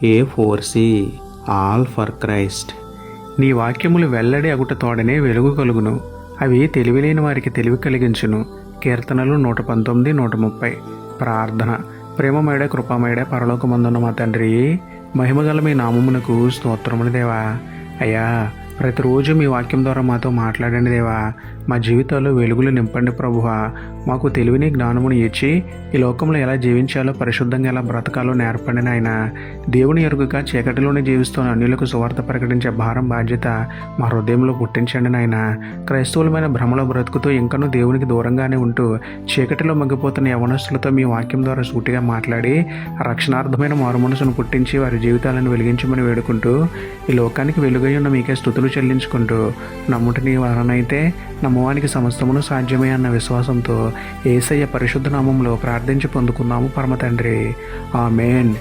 A4C all for Christ. నీ వాక్యములు వెల్లడి అగుట తోడనే వెలుగు కలుగును, అవి తెలివిలేని వారికి తెలివి కలిగించును. కీర్తనలు 119, 130. ప్రార్థన. ప్రేమమేడ కృపామేడ పరలోకమందున్న మా తండ్రి, మహిమగల మీ నామమునకు స్తోత్రములు దేవా. అయ్యా, ప్రతిరోజు మీ వాక్యం ద్వారా మాతో మాట్లాడండి దేవా. మా జీవితాల్లో వెలుగులు నింపండి ప్రభువా. మాకు తెలివిని జ్ఞానమును ఇచ్చి ఈ లోకంలో ఎలా జీవించాలో, పరిశుద్ధంగా ఎలా బ్రతకాలో నేర్పండి నాయన. దేవుని ఎరుగుగా చీకటిలోనే జీవిస్తున్న అన్యులకు సువార్త ప్రకటించే భారం బాధ్యత మా హృదయంలో పుట్టించండి నాయన. క్రైస్తవులమైన భ్రమలో బ్రతుకుతూ ఇంకనూ దేవునికి దూరంగానే ఉంటూ చీకటిలో మగ్గిపోతున్న యవనస్తులతో మీ వాక్యం ద్వారా సూటిగా మాట్లాడి రక్షణార్థమైన మారుమనసును పుట్టించి వారి జీవితాలను వెలిగించమని వేడుకుంటూ ఈ లోకానికి వెలుగై ఉన్న మీకే స్తుతులు చెల్లించుకుంటూ, నమ్ముట నీ వలనైతే నమ్మవానికి సమస్తమును సాధ్యమే అన్న విశ్వాసంతో యేసయ్య పరిశుద్ధ నామంలో ప్రార్థించి పొందుకున్నాము పరమ తండ్రి. ఆమేన్.